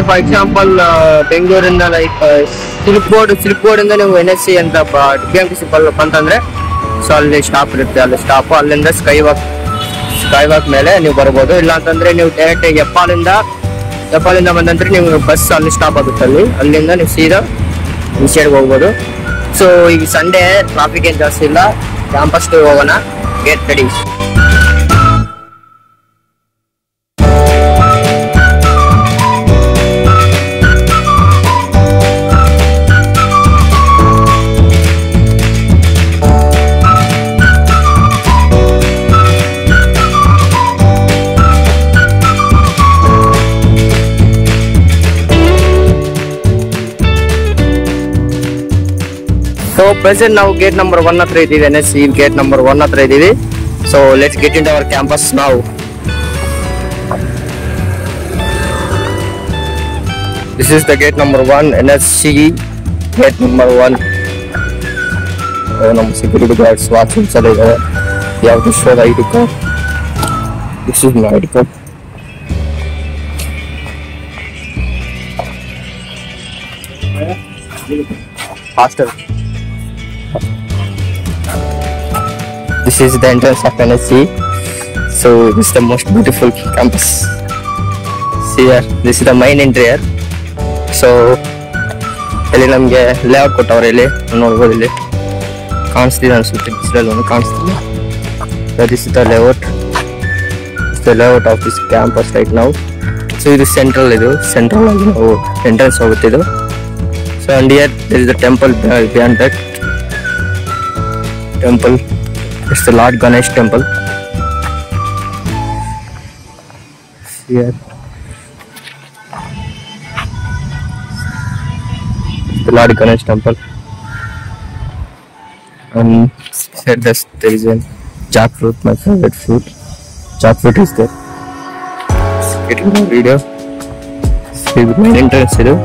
For example ಬೆಂಗಳೂರಿಂದ like silk board ಇಂದ ನೀವು NSC ಅಂತ BMTC ಬಂತಂದ್ರೆ ಸೊ ಅಲ್ಲಿ ಸ್ಟಾಪ್ ಇರುತ್ತೆ, ಅಲ್ಲಿ ಸ್ಟಾಪ್. ಅಲ್ಲಿಂದ ಸ್ಕೈ ವಾಕ್ ಮೇಲೆ ನೀವು ಬರ್ಬೋದು. ಇಲ್ಲ ಅಂತಂದ್ರೆ ನೀವು ಡೈರೆಕ್ಟ್ ಹೆಬ್ಬಾಳಿಂದ ಬಂದಂದ್ರೆ ನೀವು ಬಸ್ ಅಲ್ಲಿ ಸ್ಟಾಪ್ ಆಗುತ್ತೆ. ಅಲ್ಲಿಂದ ನೀವು ಸೀದಾ ಸೈಡ್ಗೆ ಹೋಗ್ಬೋದು. ಸೊ ಈಗ ಸಂಡೇ ಟ್ರಾಫಿಕ್ ಏನ್ ಜಾಸ್ತಿ ಇಲ್ಲ. ಕ್ಯಾಂಪಸ್ ಹೋಗೋಣ, gate ready. So present now gate number 1 ಹತ್ರ ಇದೀವಿ. NSC gate number 1 ಹತ್ರ ಇದೀವಿ. So let's get into our campus now. This is the gate number 1, NSC gate number 1. ನಮ್ಮ security guards watching ಸಲ ಇದ್ದಾರೆ. You have to show the ID card. This is my ID card. Faster. This is the entrance of NSC. So this is the most beautiful campus. See here, this is the main entry here. So ಇಲ್ಲಿ ನಮಗೆ layout ಕೊಟ್ಟವ್ರೆ. ಇಲ್ಲಿ ನೋಡ್ಬೋದು, ಇಲ್ಲಿ ಕಾಣಿಸ್ತಿದೆ ಅನ್ಸುತ್ತೆ, ಬಿಸಿಲಲ್ಲಿ ಕಾಣಿಸ್ತಿಲ್ಲ. This is the layout. It's the layout of this campus right now. So ಇದು ಸೆಂಟ್ರಲ್ ಆಗಿ ನಾವು ಎಂಟ್ರೆನ್ಸ್ ಹೋಗುತ್ತೆ ಇದು. So and here there is the temple behind that temple. It's the Lord Ganesh temple. Here the Lord Ganesh temple. And here there is a jackfruit, my favorite fruit. Jackfruit is there. Getting the video. See the main entrance ಇದು.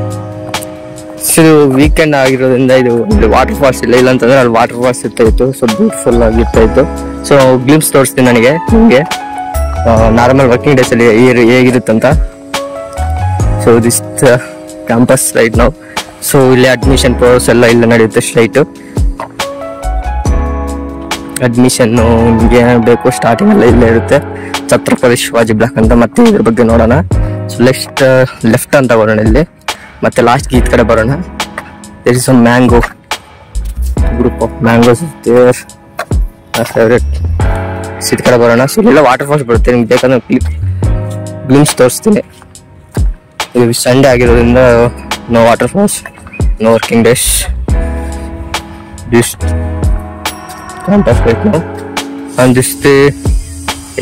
So weekend ಆಗಿರೋದ್ರಿಂದ ಇದು water falls ಇಲ್ಲ ಅಂತಂದ್ರೆ ಅಲ್ಲಿ water falls ಇತ್ತು. So beautiful ಆಗಿರ್ತಾ ಇತ್ತು. So glimpse ತೋರಿಸ್ತೀನಿ ನಿಮಗೆ ನಾರ್ಮಲ್ ವರ್ಕಿಂಗ್ ಡೇಸ್ ಅಲ್ಲಿ ಹೇಗಿರುತ್ತಂತ. ಸೊ ದಿಸ್ ಕ್ಯಾಂಪಸ್ ರೈಟ್ ನಾವು. ಸೊ ಇಲ್ಲಿ ಅಡ್ಮಿಷನ್ ಪ್ರೋಸೆಸ್ ಎಲ್ಲ ಇಲ್ಲ ನಡೆಯುತ್ತೆ. ಸ್ಟ್ರೈಟ್ ಅಡ್ಮಿಷನ್ ನಿಮಗೆ ಬೇಕು ಸ್ಟಾರ್ಟಿಂಗ್ ಎಲ್ಲ ಇಲ್ಲೇ ಇರುತ್ತೆ. ಛತ್ರಪತಿ ಶಿವಾಜಿ ಬ್ಲಾಕ್ ಅಂತ. ಮತ್ತೆ ಇದ್ರ ಬಗ್ಗೆ ನೋಡೋಣ. ಸೊ ಲೆಫ್ಟ್ ಅಂತ ಬರೋಣ ಇಲ್ಲಿ. ಮತ್ತೆ ಲಾಸ್ಟ್ ಈ ಕಡೆ ಬರೋಣ. There is some mango, group of mangoes there, my favourite. ಈ ಕಡೆ ಬರೋಣ. ಸೊ ಇಲ್ಲೆಲ್ಲ ವಾಟರ್ ಫಾಲ್ಸ್ ಬರುತ್ತೆ. ನಿಮ್ಗೆ ಬೇಕಂದ್ರೆ ಗ್ಲಿಮ್ಸ್ ತೋರಿಸ್ತೀನಿ. ಇದು ಸಂಡೇ ಆಗಿರೋದ್ರಿಂದ no water falls, no working days. This campus right now. And this the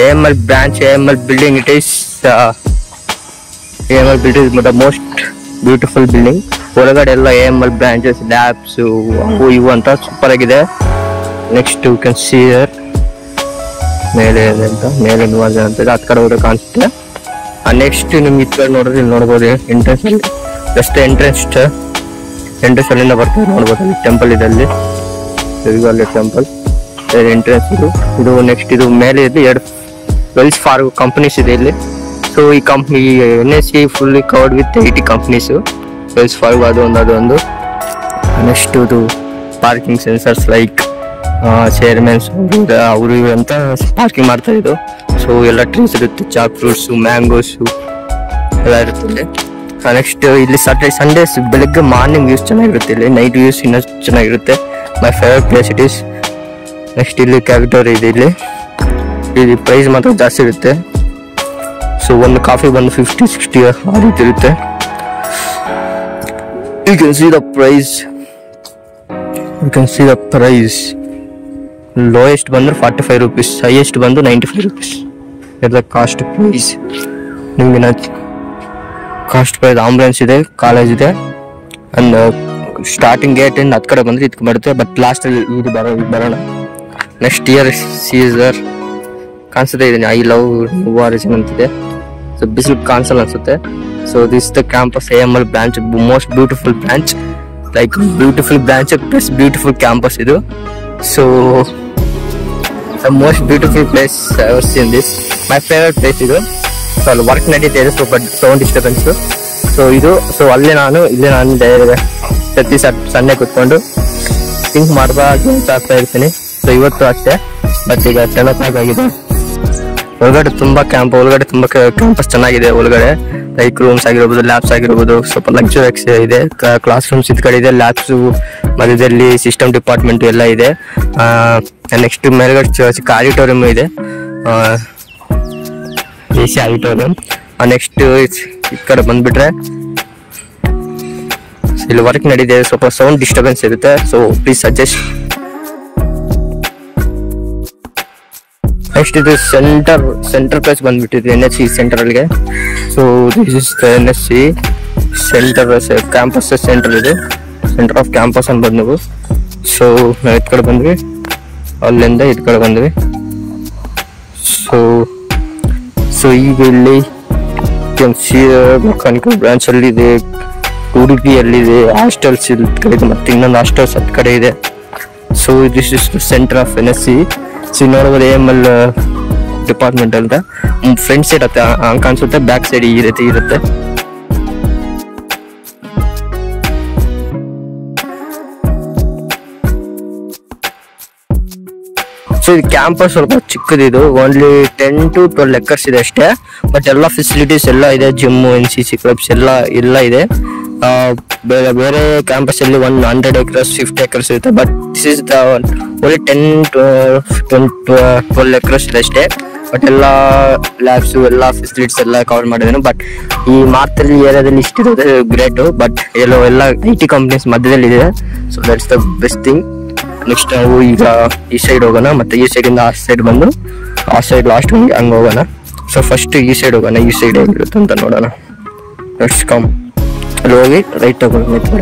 AML branch, AML building. It is AML building is the most beautiful building. ಹೊರಗಡೆ ಎಲ್ಲ AML branches, labs, ಅವು ಇವು ಅಂತ super ಆಗಿದೆ. Next you can see here ಮೇಲೆ news ಅಂತ ಹತ್ತು ಕಡೆ ಹೋದ್ರೆ ಕಾಣಿಸುತ್ತೆ. ನೆಕ್ಸ್ಟ್ ನಿಮ್ಗೆ ಈ ಕಡೆ ನೋಡಿದ್ರೆ ಇಲ್ಲಿ ನೋಡ್ಬೋದು ಎಂಟ್ರೆನ್ಸ್ ಅಲ್ಲಿ ಜಸ್ಟ್ ಎಂಟ್ರೆನ್ಸ್ ಅಲ್ಲಿಂದ ಬರ್ತದೆ. ನೋಡ್ಬೋದು ಅಲ್ಲಿ ಟೆಂಪಲ್ ಇದೆ, ಅಲ್ಲಿ ಅಲ್ಲಿ ಟೆಂಪಲ್ ಎಂಟ್ರೆನ್ಸ್ ಇದು. ನೆಕ್ಸ್ಟ್ ಇದು ಮೇಲೆ ಇದೆ ಎರಡು ವೆಲ್ಸ್ ಫಾರ್ಗೋ ಕಂಪನೀಸ್ ಇದೆ ಇಲ್ಲಿ. ಸೊ ಈ company NSC fully covered with 80 companies. Wells Fargo ಅದೊಂದು. ನೆಕ್ಸ್ಟ್ ಇದು ಪಾರ್ಕಿಂಗ್ ಸೆನ್ಸರ್ಸ್ ಲೈಕ್ ಚೇರ್ಮನ್ಸ್ ಅವರು ಇವರು ಅಂತ ಪಾರ್ಕಿಂಗ್ ಮಾಡ್ತಾ ಇದ್ದು. ಸೊ ಎಲ್ಲ ಟ್ರೀಸ್ ಇರುತ್ತೆ, ಜಾಕ್ ಫ್ರೂಟ್ಸು, ಮ್ಯಾಂಗೋಸು ಎಲ್ಲ ಇರುತ್ತೆ. ನೆಕ್ಸ್ಟ್ ಇಲ್ಲಿ ಸಂಡೇಸ್ ಬೆಳಗ್ಗೆ ಮಾರ್ನಿಂಗ್ ವ್ಯೂಸ್ ಚೆನ್ನಾಗಿರುತ್ತೆ, ಇಲ್ಲಿ ನೈಟ್ ವ್ಯೂಸ್ ಇನ್ನೂ ಚೆನ್ನಾಗಿರುತ್ತೆ. My favourite place it is. Next ಇಲ್ಲಿ ಕ್ಯಾಫೆಟೇರಿಯಾ ಇದೆ. ಇಲ್ಲಿ ಪ್ರೈಸ್ ಮಾತ್ರ ಜಾಸ್ತಿ ಇರುತ್ತೆ. ಸೊ ಒಂದು ಕಾಫಿ ಬಂದು 50-60 ಆ ರೀತಿ ಇರುತ್ತೆ. You can see the price. Lowest ಬಂದ್ರೆ 45 ರೂಪೀಸ್, ಹೈಯೆಸ್ಟ್ ಬಂದು 95 ರೂಪೀಸ್. ಇದ್ರ ಕಾಸ್ಟ್ ಪ್ರೈಸ್ ನಿಮ್ಗೆ ಕಾಸ್ಟ್ ಪ್ರೈಸ್. ಆಂಬುಲೆನ್ಸ್ ಇದೆ, ಕಾಲೇಜ್ ಇದೆ. ಅಂಡ್ ಸ್ಟಾರ್ಟಿಂಗ್ ಗೇಟ್ ಇಂದ ಹತ್ತು ಕಡೆ ಬಂದ್ರೆ ಇದಕ್ಕೆ ಬರುತ್ತೆ. ಬಟ್ ಲಾಸ್ಟ್ ಅಲ್ಲಿ ಇದು ಬರೋಣ. ನೆಕ್ಸ್ಟ್ ಇಯರ್ ಸೀಸರ್ ಕಾಣಿಸುತ್ತೆ ಇದನ್ನ ಐ ಲವ್ ವಾರಿಸನ್ ಅಂತಿದೆ. ಸೊ ಬಿಸಿಲು ಕಾಣಿಸಲ್ಲ ಅನ್ಸುತ್ತೆ. So this the campus AML branch, most beautiful branch, like beautiful branch plus beautiful campus ಇದು. So the most beautiful place I have seen this. My favourite place ಇದು. So ಅಲ್ಲಿ work ನಡೀತಾ ಇದೆ, ಸ್ವಲ್ಪ ಸೌಂಡ್ ಡಿಸ್ಟರ್ಬೆನ್ಸ್. ಸೊ ಅಲ್ಲೇ ನಾನು ಪ್ರತಿ Sunday ಕುತ್ಕೊಂಡು ಥಿಂಕ್ ಮಾಡ್ತಾ ಆಗ್ತಾ ಇರ್ತೀನಿ. ಸೊ ಇವತ್ತು ಅಷ್ಟೇ, ಬಟ್ ಈಗ 10 o'clock ಆಗಿದೆ. ಒಳಗಡೆ ತುಂಬಾ ಕ್ಯಾಂಪಸ್ ಚೆನ್ನಾಗಿದೆ. ಒಳಗಡೆ ಲೈಕ್ ರೂಮ್ಸ್ ಆಗಿರ್ಬೋದು, ಲ್ಯಾಬ್ಸ್ ಆಗಿರ್ಬೋದು, ಸ್ವಲ್ಪ ಲಕ್ಸುರಿಯಸ್ ಇದೆ. ಕ್ಲಾಸ್ ರೂಮ್ಸ್ ಇದ್ ಕಡೆ ಇದೆ, ಲ್ಯಾಬ್ಸ್ ಮಧ್ಯದಲ್ಲಿ ಸಿಸ್ಟಮ್ ಡಿಪಾರ್ಟ್ಮೆಂಟ್ ಎಲ್ಲ ಇದೆ. ನೆಕ್ಸ್ಟ್ ಮೇಲ್ಗಡೆ ಚಿಕ್ಕ ಆಡಿಟೋರಿಯಂ ಇದೆ, AC ಆಡಿಟೋರಿಯಂ. ನೆಕ್ಸ್ಟ್ ಈ ಕಡೆ ಬಂದ್ಬಿಟ್ರೆ ಇಲ್ಲಿ ವರ್ಕ್ ನಡೀದೆ, ಸ್ವಲ್ಪ ಸೌಂಡ್ ಡಿಸ್ಟರ್ಬೆನ್ಸ್ ಇರುತ್ತೆ. So please suggest. ನೆಕ್ಸ್ಟ್ ಇದು ಸೆಂಟರ್ ಪ್ಲೇಸ್ ಬಂದ್ಬಿಟ್ಟಿದೆ NSC ಸೆಂಟ್ರಲ್ಗೆ. So this is NSC centre campus centre. ಇದು ಸೆಂಟರ್ ಆಫ್ ಕ್ಯಾಂಪಸ್ ಅಂತ ಬಂದ್ ನೀವು. ಸೊ ನಾವು ಇದ್ ಕಡೆ ಬಂದ್ವಿ, ಅಲ್ಲಿಂದ ಇದ್ ಕಡೆ ಬಂದ್ವಿ. ಸೊ ಈಗ ಇಲ್ಲಿ ಮೆಕ್ಯಾನಿಕಲ್ ಬ್ರಾಂಚ್ ಅಲ್ಲಿ ಇದೆ, ಉಡುಪಿಯಲ್ಲಿದೆ, ಹಾಸ್ಟೆಲ್ಸ್ ಕಡೆ ಇದೆ, ಮತ್ತೆ ಇನ್ನೊಂದು ಹಾಸ್ಟೆಲ್ಸ್ ಹತ್ ಕಡೆ ಇದೆ. So this is centre of NSC. So ನೋಡ್ಬೋದು AML ಡಿಪಾರ್ಟ್ಮೆಂಟ್ ಅಂತ ಫ್ರಂಟ್ ಸೈಡ್ ಹಂಗೆ ಕಾಣಿಸುತ್ತೆ, ಬ್ಯಾಕ್ ಸೈಡ್ ಈ ರೀತಿ ಇರುತ್ತೆ. ಸೊ ಇದು ಕ್ಯಾಂಪಸ್ ಸ್ವಲ್ಪ ಚಿಕ್ಕದಿದು, ಓನ್ಲಿ 10 to 12 acres ಇದೆ ಅಷ್ಟೇ. ಬಟ್ ಎಲ್ಲ ಫೆಸಿಲಿಟೀಸ್ ಎಲ್ಲ ಇದೆ, ಜಿಮ್, NCC ಕ್ಲಬ್ಸ್ ಎಲ್ಲ ಇದೆ. ಬೇರೆ ಕ್ಯಾಂಪಸ್ ಅಲ್ಲಿ 100 acres 50 acres ಇರುತ್ತೆ. But this is the only 10 to 12 acres ಇದೆ ಅಷ್ಟೇ. ಬಟ್ ಎಲ್ಲ ಲ್ಯಾಬ್ಸ್ ಎಲ್ಲ ಫೆಸಿಲಿಟೀಸ್ ಎಲ್ಲ ಕವರ್ ಮಾಡಿದ್ದೇನೆ. ಬಟ್ ಈ ಮಾರ್ತಳ್ಳಿ ಏರಿಯಾದಲ್ಲಿ ಇಷ್ಟಿರೋದು ಗ್ರೇಟು. ಬಟ್ ಎಲ್ಲ IT ಕಂಪ್ನೀಸ್ ಮಧ್ಯದಲ್ಲಿ ಇದೆ. So that's the best thing. Next ನಾವು ಈಗ ಈ ಸೈಡ್ ಹೋಗೋಣ, ಮತ್ತೆ ಈ ಸೈಡ್ ಇಂದ ಆ ಸೈಡ್ ಬಂದು ಆ ಸೈಡ್ ಲಾಸ್ಟ್ ಹಂಗೆ ಹೋಗೋಣ. ಸೊ ಫಸ್ಟ್ ಈ ಸೈಡ್ ಹೋಗೋಣ, ಈ ಸೈಡ್ ಹೇಗಿರುತ್ತೆ ಅಂತ ನೋಡೋಣ. Let's come. ಅಲ್ಲಿ ಹೋಗಿ ರೈಟ್ ತಗೊಳ್ಳೋಣ.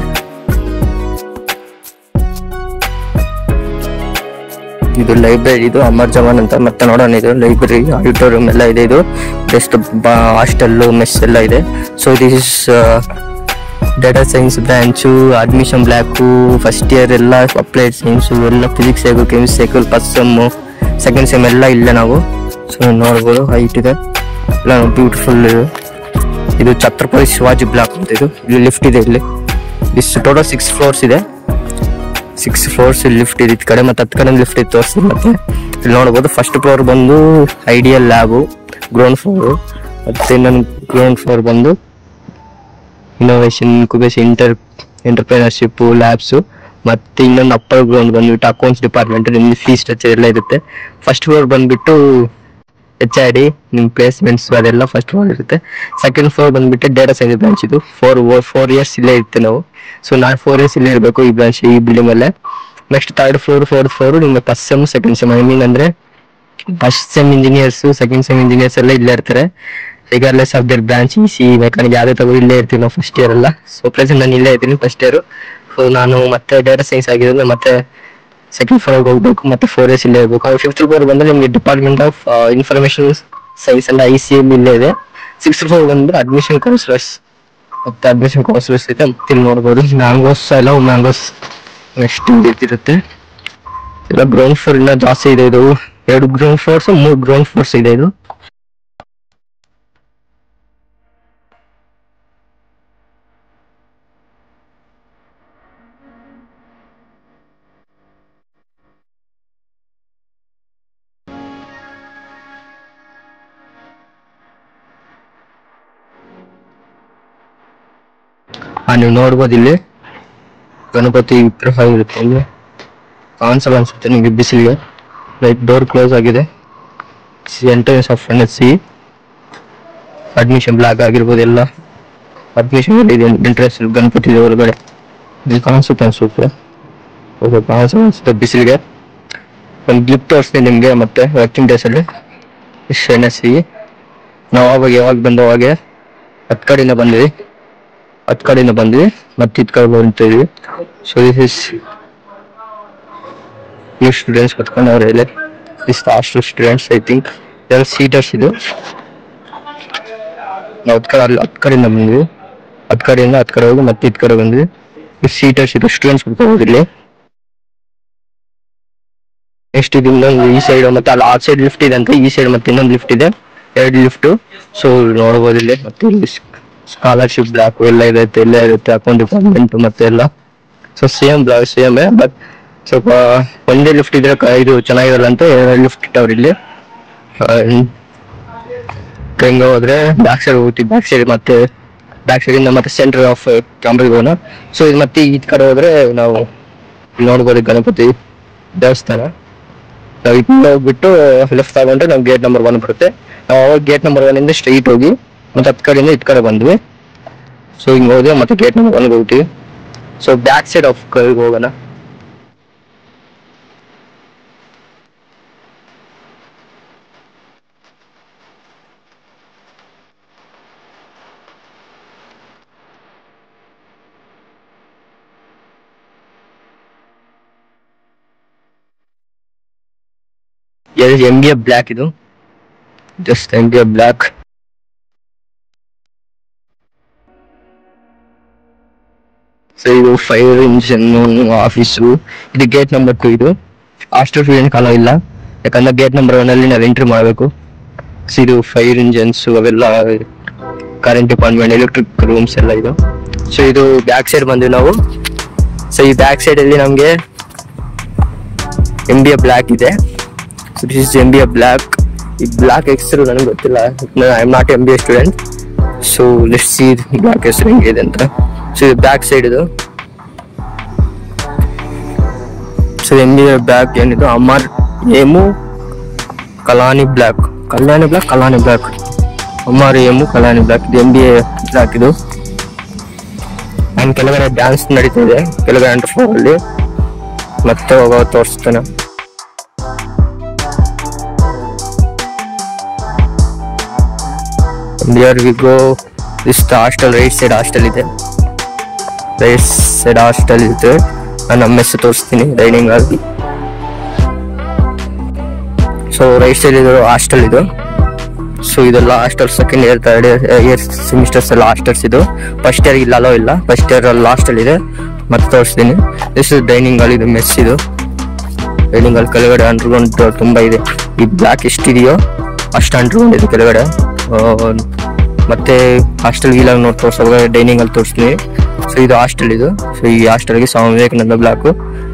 ಇದು ಲೈಬ್ರರಿ, ಇದು ಅಮರ್ ಜವಾನ್ ಅಂತ. ಮತ್ತೆ ನೋಡೋಣ, ಇದು ಲೈಬ್ರರಿ, ಆಡಿಟೋರಿಯಂ ಎಲ್ಲ ಇದೆ. ಇದು ಜಸ್ಟ್ ಹಾಸ್ಟೆಲ್, ಮೆಸ್ ಎಲ್ಲ ಇದೆ. So this is data science branch, admission block, first year ಎಲ್ಲ ಅಪ್ಲೈಡ್ ಸೈನ್ಸು ಎಲ್ಲ, physics cycle, chemistry cycle, first sem, second sem ಎಲ್ಲ ಇಲ್ಲೇ ನಾವು. ಸೊ ನೋಡ್ಬೋದು, ಹೈಟ್ ಇದೆ ಎಲ್ಲ ಬ್ಯೂಟಿಫುಲ್. ಇದು ಛತ್ರಪತಿ ಶಿವಾಜಿ ಬ್ಲಾಕ್ ಅಂತ. ಇಲ್ಲಿ ಲಿಫ್ಟ್ ಇದೆ. ಇಲ್ಲಿ ಟೋಟಲ್ 6 floors ಇದೆ. 6 floors ಲಿಫ್ಟ್ ಇದೆ. ಇದ್ ಕಡೆ ಮತ್ತೆ 10 ಕಡೆ ಲಿಫ್ಟ್ ಇದೆ ತೋರಿಸ್ತೀನಿ. ಮತ್ತೆ ಇಲ್ಲಿ ನೋಡ್ಬೋದು, ಫಸ್ಟ್ ಫ್ಲೋರ್ ಬಂದು ಐಡಿಯಲ್ ಲ್ಯಾಬು, ಗ್ರೌಂಡ್ ಫ್ಲೋರ್. ಮತ್ತೆ ಇನ್ನೊಂದು ಗ್ರೌಂಡ್ ಫ್ಲೋರ್ ಬಂದು ಇನ್ನೋವೇಷನ್, ಇನ್ಕ್ಯುಬೇಷನ್, ಎಂಟರ್ಪ್ರಿನರ್ಶಿಪ್ ಲ್ಯಾಬ್ಸು. ಮತ್ತೆ ಇನ್ನೊಂದು ಅಪ್ಪರ್ ಗ್ರೌಂಡ್ ಬಂದ್ಬಿಟ್ಟು ಅಕೌಂಟ್ಸ್ ಡಿಪಾರ್ಟ್ಮೆಂಟ್, ನಿಮ್ಗೆ ಫೀಸ್ ಸ್ಟ್ರಕ್ಚರ್ ಎಲ್ಲ ಇರುತ್ತೆ. ಫಸ್ಟ್ ಫ್ಲೋರ್ ಬಂದ್ಬಿಟ್ಟು HID, ನಿಮ್ ಪ್ಲೇಸ್ಮೆಂಟ್ಸ್ ಅದೆಲ್ಲ ಫಸ್ಟ್ ಫ್ಲೋರ್ ಇರುತ್ತೆ. ಸೆಕೆಂಡ್ ಫ್ಲೋರ್ ಬಂದ್ಬಿಟ್ಟು ಡೇಟಾ ಸೈನ್ಸ್ ಬ್ರಾಂಚ್. ಇದು 4 years ಇಲ್ಲೇ ಇರುತ್ತೆ ನಾವು. ಸೊ ನಾನು 4 years ಇಲ್ಲೇ ಇರಬೇಕು ಈ ಬ್ರಾಂಚ್, ಈ ಬಿಲ್ಡಿಂಗ್ ಅಲ್ಲೇ. Next third floor, fourth floor ನಿಮ್ಗೆ ಫಸ್ಟ್ ಸೆಮ್, ಸೆಕೆಂಡ್ ಸೆಮ್. ಅಂದ್ರೆ first sem engineers, second sem engineers ಎಲ್ಲ ಇಲ್ಲೇ ಇರ್ತಾರೆ. Regardless of their branch, EC, mechanic ಯಾವ್ದೇ ತಗೋ ಇಲ್ಲೇ ಇರ್ತೀವಿ ನಾವು ಫಸ್ಟ್ ಇಯರ್ ಎಲ್ಲ. ಸೊ ಪ್ರೆಸೆಂಟ್ ನಾನು ಇಲ್ಲೇ ಇರ್ತೀನಿ ಫಸ್ಟ್ ಇಯರ್. ಸೊ ನಾನು ಮತ್ತೆ ಡೇಟಾ ಸೈನ್ಸ್ ಆಗಿರೋದು ಮತ್ತೆ ಸೆಕೆಂಡ್ ಫ್ಲೋರ್ಗೆ ಹೋಗ್ಬೇಕು, ಮತ್ತೆ 4 years ಇಲ್ಲೇ ಇರಬೇಕು. 5th ಫ್ಲೋರ್ ಬಂದ್ರೆ ನಿಮ್ಗೆ department of information science and ICM ಇಲ್ಲೇ ಇದೆ. 6th ಫ್ಲೋರ್ ಬಂದ್ರೆ ಅಡ್ಮಿಷನ್ ಕೌನ್ಸಿಲರ್ಸ್, ಮತ್ತೆ ಅಡ್ಮಿಷನ್ ಕೌನ್ಸಿಲರ್ಸ್ ಇದೆ. ಮತ್ತೆ ಇಲ್ಲಿ ನೋಡ್ಬೋದು ಮ್ಯಾಂಗೋಸ್ ಎಲ್ಲ, ಮ್ಯಾಂಗೋಸ್ ನೆಕ್ಸ್ಟ್ ಇರುತ್ತೆ. ಎಲ್ಲ ಗ್ರೌಂಡ್ ಫ್ಲೋರ್ ಇನ್ನ ಜಾಸ್ತಿ ಇದೆ. ಇದು 2 ಗ್ರೌಂಡ್ ಫ್ಲೋರ್ಸ್, 3 ಗ್ರೌಂಡ್ ಫ್ಲೋರ್ಸ್ ಇದೆ. ಇದು ನೀವು ನೋಡ್ಬೋದು, ಇಲ್ಲಿ ಗಣಪತಿ ವಿಗ್ರಹ ಇರುತ್ತೆ. ಇಲ್ಲಿ ಕಾಣಿಸಲ್ಲ ಅನ್ಸುತ್ತೆ ನಿಮಗೆ ಬಿಸಿಲಿಗೆ. ಲೈಕ್ ಡೋರ್ ಕ್ಲೋಸ್ ಆಗಿದೆ. Entrance of NSC admission block ಆಗಿರ್ಬೋದು, ಎಲ್ಲ ಅಡ್ಮಿಷನ್ ಇದೆ. ಎಂಟ್ರೆನ್ಸ್ ಗಣಪತಿ ಇದೆ ಹೊರಗಡೆ. ಇಲ್ಲಿ ಕಾಣಿಸುತ್ತೆ ಅನ್ಸುತ್ತೆ ಬಿಸಿಲಿಗೆ. ಒಂದು ಗ್ಲಿಪ್ ತೋರಿಸ್ತೀನಿ ನಿಮಗೆ. ಮತ್ತೆ ವರ್ಕಿಂಗ್ ಡೇಸ್ ಅಲ್ಲಿ NSC ನಾವು ಯಾವಾಗ ಬಂದು ಅವಾಗೆ 10 ಕಡೆಯಿಂದ ಬಂದ್ವಿ, ಮತ್ತೆ ಇದ್ ಕಡೆ ಬಂದಿದ್ದೀವಿ. So this is new students ಕತ್ಕೊಂಡವ್ರೆ ಇಲ್ಲಿ. This hostel students I think. ಎಲ್ಲ ಸೀಟರ್ಸ್ ಇದು. ನಾವು 10 ಕಡೆಯಿಂದ ಬಂದ್ವಿ, 10 ಕಡೆಯಿಂದ 10 ಕಡೆ ಹೋಗಿ ಮತ್ತೆ ಇದ್ ಕಡೆ ಬಂದ್ವಿ. ಸೀಟರ್ಸ್ ಇದು, ಸ್ಟೂಡೆಂಟ್ಸ್ ಕುತ್ಕೋಬೋದು ಇಲ್ಲಿ. ನೆಕ್ಸ್ಟ್ ಇದು ಇನ್ನೊಂದು ಈ ಸೈಡ್, ಮತ್ತೆ ಅಲ್ಲಿ ಆ ಸೈಡ್ ಲಿಫ್ಟ್ ಇದೆ ಅಂತ, ಈ ಸೈಡ್ ಮತ್ತೆ ಇನ್ನೊಂದು ಲಿಫ್ಟ್ ಇದೆ, 2 ಲಿಫ್ಟ್. ಸೊ ನೋಡ್ಬೋದು ಇಲ್ಲಿ. ಮತ್ತೆ ಇಲ್ಲಿ ಸ್ಕಾಲರ್ಶಿಪ್ ಬ್ಲಾಕ್ ಎಲ್ಲ ಇರುತ್ತೆ, ಇಲ್ಲೇ ಇರುತ್ತೆ ಅಕೌಂಟ್ ಡಿಪಾರ್ಟ್ಮೆಂಟ್ ಮತ್ತೆ ಎಲ್ಲ. So same block same, but ಸ್ವಲ್ಪ ಒಂದೇ ಲಿಫ್ಟ್ ಇದ್ರೆ ಇದು ಚೆನ್ನಾಗಿರಲ್ಲ ಅಂತ ಲಿಫ್ಟ್ ಇಟ್ಟವ್ರು ಇಲ್ಲಿ. ಹೆಂಗ ಹೋದ್ರೆ ಬ್ಯಾಕ್ ಸೈಡ್ ಹೋಗ್ತೀವಿ, ಬ್ಯಾಕ್ ಸೈಡ್ ಮತ್ತೆ ಬ್ಯಾಕ್ ಸೈಡ್ ಇಂದ ಮತ್ತೆ ಸೆಂಟರ್ ಆಫ್ ಕ್ಯಾಂಬ್ರಿಗೆ ಹೋಗೋಣ. ಸೊ ಇದು ಮತ್ತೆ ಈ ಕಡೆ ಹೋದ್ರೆ ನಾವು ನೋಡ್ಬೋದು ಗಣಪತಿ ದೇವಸ್ಥಾನ. ನಾವು ಇಲ್ಲಿ ಹೋಗ್ಬಿಟ್ಟು ಲೆಫ್ಟ್ ತಗೊಂಡ್ರೆ ನಾವು ಗೇಟ್ ನಂಬರ್ 1 ಬರುತ್ತೆ. ನಾವು ಅವಾಗ ಗೇಟ್ ನಂಬರ್ 1 ಇಂದ ಸ್ಟ್ರೈಟ್ ಹೋಗಿ ಮತ್ತೆ ಹತ್ತು ಕಡೆಯಿಂದ ಇದ್ ಕಡೆ ಬಂದ್ವಿ. ಸೊ ಹಿಂಗ್ ಹೋದ್ರೆ ಮತ್ತೆ ಗೇಟ್ ನಂಬರ್ 1 ಹೋಗ್ತೀವಿ. ಸೊ ಬ್ಯಾಕ್ ಸೈಡ್ ಆಫ್ ಹೋಗೋಣ. MBA ಬ್ಲಾಕ್, ಇದು ಜಸ್ಟ್ MBA ಬ್ಲಾಕ್. ಸೊ ಇದು ಫೈರ್ ಇಂಜಿನ್ ಆಫೀಸು. ಇದು ಗೇಟ್ ನಂಬರ್ 2. ಇದು ಹಾಸ್ಟೆಲ್ ಸ್ಟೂಡೆಂಟ್ ಕಾಲ ಇಲ್ಲ, ಯಾಕಂದ್ರೆ ಗೇಟ್ ನಂಬರ್ 1 ಅಲ್ಲಿ ನಾವು ಎಂಟ್ರಿ ಮಾಡಬೇಕು. ಸೊ ಇದು ಫೈರ್ ಇಂಜಿನ್ಸ್ ಅವೆಲ್ಲ, ಕರೆಂಟ್ ಡಿಪಾರ್ಟ್ಮೆಂಟ್, ಎಲೆಕ್ಟ್ರಿಕ್ ರೂಮ್ಸ್ ಎಲ್ಲ ಇದು. ಸೊ ಇದು ಬ್ಯಾಕ್ ಸೈಡ್ ಬಂದ್ವಿ ನಾವು. ಸೊ ಈ ಬ್ಯಾಕ್ ಸೈಡ್ ಅಲ್ಲಿ ನಮ್ಗೆ MBA ಬ್ಲಾಕ್ ಇದೆ. So this is MBA block. ಈ ಬ್ಲಾಕ್ ಹೆಸರು ನನಗೆ ಗೊತ್ತಿಲ್ಲ, I am not MBA student. So let's see block ಹೆಸರು ಹೆಂಗಿದೆ ಅಂತ. ಸೊ ಇದು ಬ್ಯಾಕ್ ಸೈಡ್ ಇದು. ಸೊ MBA ಬ್ಲಾಕ್ ಏನಿದು Amar M Kalani block, Amar M Kalani block, ಇದು MBA ಬ್ಲಾಕ್ ಇದು. ನಾನು ಕೆಳಗಡೆ ಡ್ಯಾನ್ಸ್ ನಡೀತಾ ಇದೆ ಕೆಳಗಡೆ ಅಂಡರ್ ಫ್ಲೋರ್ ಅಲ್ಲಿ, ಮತ್ತೆ ಹೋಗೋ ತೋರಿಸ್ತಾನೆ. Here we go. This the hostel, right side hostel ಇದೆ. ರೈಟ್ ಸೈಡ್ ಹಾಸ್ಟೆಲ್ ಇದೆ. ನಾನು ನಮ್ಮ ಹೆಸರು ತೋರಿಸ್ತೀನಿ, dining hall. So right side ಇದು ಹಾಸ್ಟೆಲ್ ಇದು. ಸೊ ಇದೆಲ್ಲ hostel, second year third year semesters ಎಲ್ಲ ಹಾಸ್ಟೆಲ್ಸ್ ಇದು. ಫಸ್ಟ್ ಇಯರ್ ಇಲ್ಲ, ಅಲೋ ಇಲ್ಲ. ಫಸ್ಟ್ ಇಯರ್ ಅಲ್ಲಿ ಹಾಸ್ಟೆಲ್ ಇದೆ, ಮತ್ತೆ ತೋರಿಸ್ತೀನಿ. ದಿಸ್ ಇಸ್ ಡೈನಿಂಗ್ ಹಾಲ್, ಇದು ಮೆಸ್ ಇದು. ಡೈನಿಂಗ್ ಹಾಲ್ ಕೆಳಗಡೆ ಅಂಡರ್ಗ್ರೌಂಡ್ ತುಂಬಾ ಇದೆ. ಈ ಬ್ಲಾಕ್ ಎಷ್ಟಿದೆಯೋ ಅಷ್ಟು ಅಂಡರ್ಗ್ರೌಂಡ್ ಇದೆ ಕೆಳಗಡೆ. ಮತ್ತೆ ಹಾಸ್ಟೆಲ್ ಗೀಲಾಗ ನೋಡಿ ತೋರಿಸುವಾಗ ಡೈನಿಂಗ್ ಅಲ್ಲಿ ತೋರಿಸ್ತೀನಿ. ಸೊ ಇದು ಹಾಸ್ಟೆಲ್ ಇದು. ಸೊ ಈ ಹಾಸ್ಟೆಲ್ಗೆ ಸ್ವಾಮಿ ವಿವೇಕಾನಂದ ಬ್ಲಾಕ್.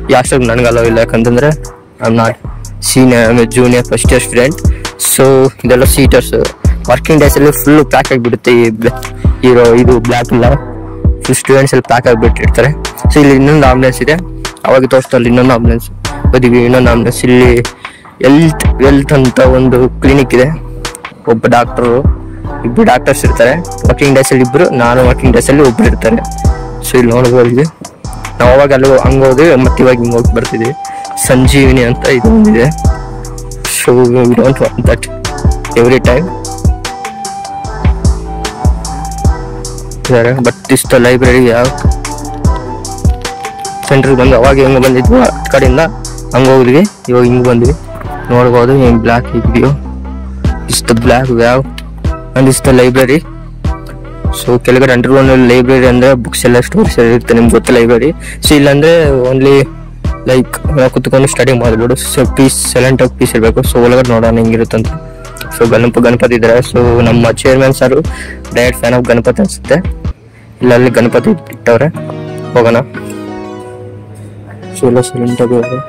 ಈ ಹಾಸ್ಟೆಲ್ ನನಗೆ ಅಲೋ ಇಲ್ಲ, ಯಾಕಂತಂದ್ರೆ I am not senior, junior first year student. So ಇದೆಲ್ಲ ಸೀಟರ್ಸ್. ವರ್ಕಿಂಗ್ ಡೇಸ್ ಅಲ್ಲಿ ಫುಲ್ ಪ್ಯಾಕ್ ಆಗಿಬಿಡುತ್ತೆ ಇದು ಬ್ಲಾಕ್ ಇಲ್ಲ, ಫುಲ್ ಸ್ಟೂಡೆಂಟ್ಸ್ ಅಲ್ಲಿ ಪ್ಯಾಕ್ ಆಗಿಬಿಟ್ಟಿರ್ತಾರೆ. ಸೊ ಇಲ್ಲಿ ಇನ್ನೊಂದು ಆಂಬುಲೆನ್ಸ್ ಇದೆ, ಅವಾಗ ತೋರಿಸ್ತಾ ಇನ್ನೊಂದು ಆಂಬುಲೆನ್ಸ್ ಬದಿಗೆ ಇನ್ನೊಂದು ಆಂಬುಲೆನ್ಸ್. ಇಲ್ಲಿ ಹೆಲ್ತ್ ಅಂತ ಒಂದು ಕ್ಲಿನಿಕ್ ಇದೆ. ಒಬ್ಬ ಡಾಕ್ಟರು, ಇಬ್ಬರು ಡಾಕ್ಟರ್ಸ್ ಇರ್ತಾರೆ. ವರ್ಕಿಂಗ್ ಡೇಸ್ ಅಲ್ಲಿ ಇಬ್ರು, ನಾನು ವರ್ಕಿಂಗ್ ಡೇಸ್ ಅಲ್ಲಿ ಒಬ್ರು ಇರ್ತಾರೆ. ಸೊ ಇಲ್ಲಿ ನೋಡ್ಬೋದು, ನಾವು ಅವಾಗ ಅಲ್ಲಿ ಹಂಗ ಹೋದ್ವಿ, ಮತ್ತೆ ಇವಾಗ ಹಿಂಗೆ ಹೋಗಿ ಬರ್ತಿದ್ವಿ. ಸಂಜೀವಿನಿ ಅಂತ ಇದು ಒಂದಿದೆ. So we don't want that every time. But is the library. ಯಾವ ಸೆಂಟ್ರಿಗೆ ಬಂದು ಅವಾಗ ಹೆಂಗೆ ಬಂದಿದ್ವಿ ಆ ಕಡೆಯಿಂದ ಹಂಗೆ ಹೋಗಿದ್ವಿ, ಇವಾಗ ಹಿಂಗೆ ಬಂದ್ವಿ. ನೋಡ್ಬೋದು ಹೆಂಗೆ ಬ್ಲಾಕ್ ಹೇಗಿದೆಯೋ. Is the block wow and is the library. So ಕೆಳಗಡೆ ಅಂಡರ್ಗ್ರೌಂಡ್ ಲೈಬ್ರರಿ ಅಂದ್ರೆ ಬುಕ್ಸ್ ಎಲ್ಲ ಸ್ಟೋರ್ಸ್ ಇರುತ್ತೆ, ನಿಮ್ಗೆ ಗೊತ್ತ ಲೈಬ್ರರಿ. ಸೊ ಇಲ್ಲಾಂದ್ರೆ ಓನ್ಲಿ ಲೈಕ್ ನಾವು ಕುತ್ಕೊಂಡು ಸ್ಟಡಿ ಮಾಡ್ಬೋದು. ಸೊ ಪೀಸ್ ಸೈಲೆಂಟ್ ಆಗಿ ಪೀಸ್ ಇರಬೇಕು. ಸೊ ಒಳಗಡೆ ನೋಡೋಣ ಹೆಂಗಿರುತ್ತಂತ. ಸೊ ಗಣಪತಿ ಇದ್ದಾರೆ. ಸೊ ನಮ್ಮ chairman sir direct fan of Ganapati ಅನ್ಸುತ್ತೆ. ಇಲ್ಲಲ್ಲಿ ಗಣಪತಿ ಇಟ್ಟವ್ರೆ, ಹೋಗೋಣ. ಸೊ ಎಲ್ಲ ಸೈಲೆಂಟ್ ಆಗಿ ಹೋಗೋಣ.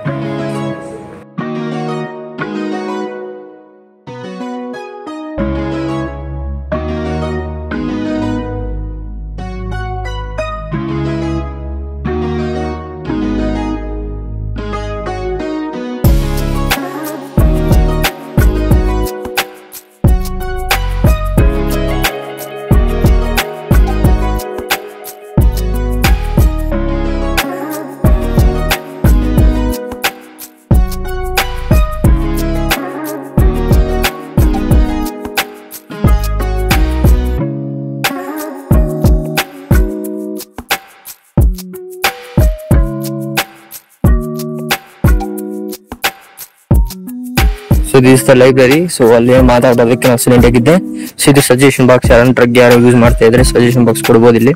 So this the library. So ಅಲ್ಲಿ ಮಾತಾಡೋದಕ್ಕೆ ನಾವು ಸೈಲೆಂಟ್ ಆಗಿದ್ದೆ. ಸೊ ಇದು ಸಜೆಷನ್ ಬಾಕ್ಸ್, ಯಾರು ಡ್ರಗ್ ಯಾರು ಯೂಸ್ ಮಾಡ್ತಾ ಇದ್ರೆ ಸಜೆಷನ್ ಬಾಕ್ಸ್ ಕೊಡ್ಬೋದು ಇಲ್ಲಿ.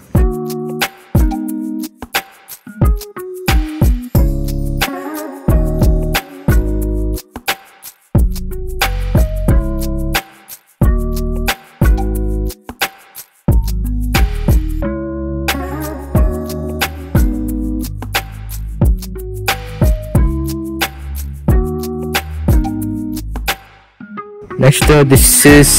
ನೆಕ್ಸ್ಟ್ ದಿಸ್ ಇಸ್